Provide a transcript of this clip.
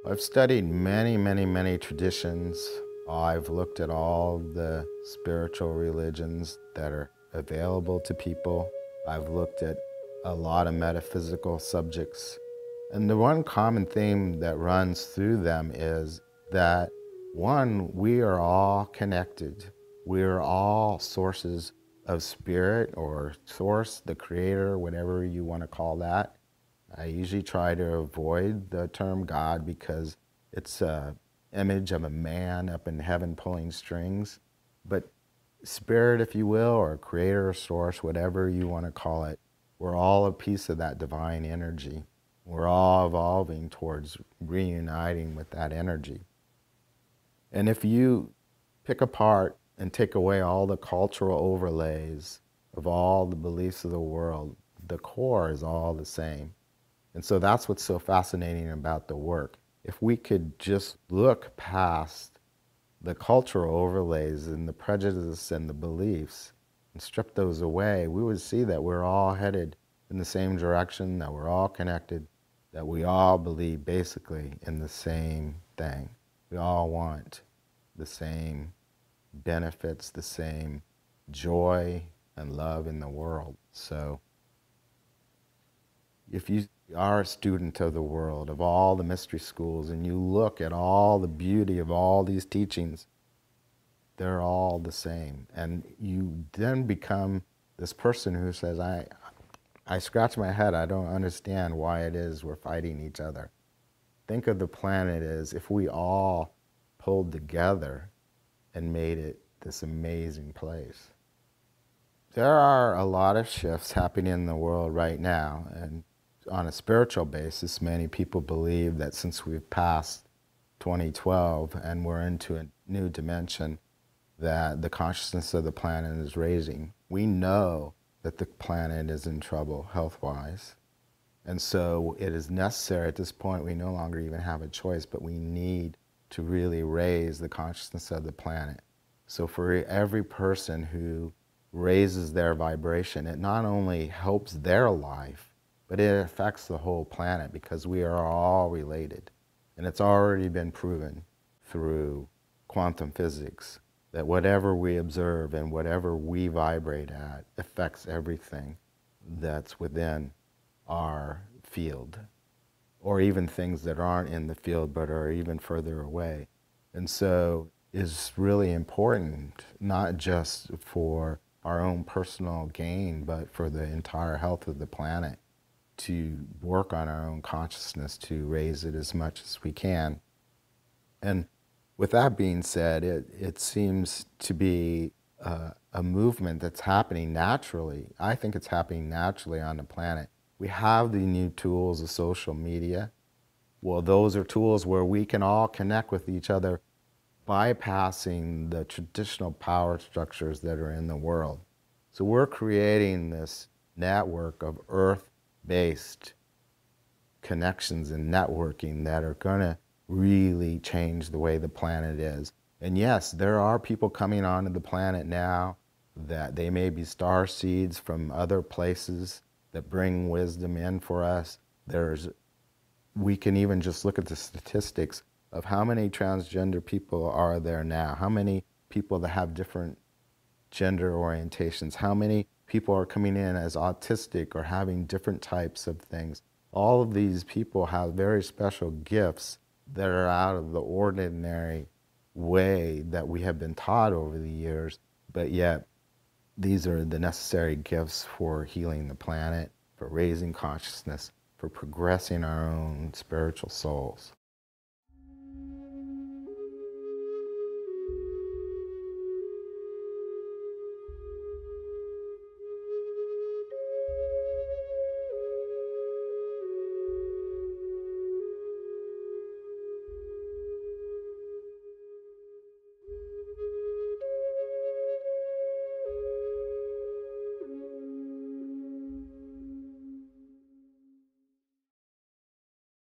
I've studied many, many, many traditions. I've looked at all the spiritual religions that are available to people. I've looked at a lot of metaphysical subjects. And the one common theme that runs through them is that one, we are all connected. We are all sources of spirit or source, the creator, whatever you want to call that. I usually try to avoid the term God because it's a image of a man up in heaven pulling strings. But spirit, if you will, or creator, source, whatever you want to call it, we're all a piece of that divine energy. We're all evolving towards reuniting with that energy. And if you pick apart and take away all the cultural overlays of all the beliefs of the world, the core is all the same. And so that's what's so fascinating about the work. If we could just look past the cultural overlays and the prejudice and the beliefs and strip those away, we would see that we're all headed in the same direction, that we're all connected, that we all believe basically in the same thing. We all want the same benefits, the same joy and love in the world. So if you are a student of the world, of all the mystery schools, and you look at all the beauty of all these teachings, they're all the same. And you then become this person who says, I scratch my head, I don't understand why it is we're fighting each other. Think of the planet as if we all pulled together and made it this amazing place. There are a lot of shifts happening in the world right now, and on a spiritual basis, many people believe that since we've passed 2012 and we're into a new dimension, that the consciousness of the planet is raising. We know that the planet is in trouble health-wise. And so it is necessary at this point, we no longer even have a choice, but we need to really raise the consciousness of the planet. So for every person who raises their vibration, it not only helps their life, but it affects the whole planet because we are all related. And it's already been proven through quantum physics that whatever we observe and whatever we vibrate at affects everything that's within our field, or even things that aren't in the field but are even further away. And so it's really important, not just for our own personal gain, but for the entire health of the planet, to work on our own consciousness to raise it as much as we can. And with that being said, it seems to be a movement that's happening naturally. I think it's happening naturally on the planet. We have the new tools of social media. Well, those are tools where we can all connect with each other, bypassing the traditional power structures that are in the world. So we're creating this network of earth-based connections and networking that are going to really change the way the planet is. And yes, there are people coming onto the planet now that they may be star seeds from other places that bring wisdom in for us. We can even just look at the statistics of how many transgender people are there now, how many people that have different gender orientations, how many people are coming in as autistic or having different types of things. All of these people have very special gifts that are out of the ordinary way that we have been taught over the years, but yet these are the necessary gifts for healing the planet, for raising consciousness, for progressing our own spiritual souls.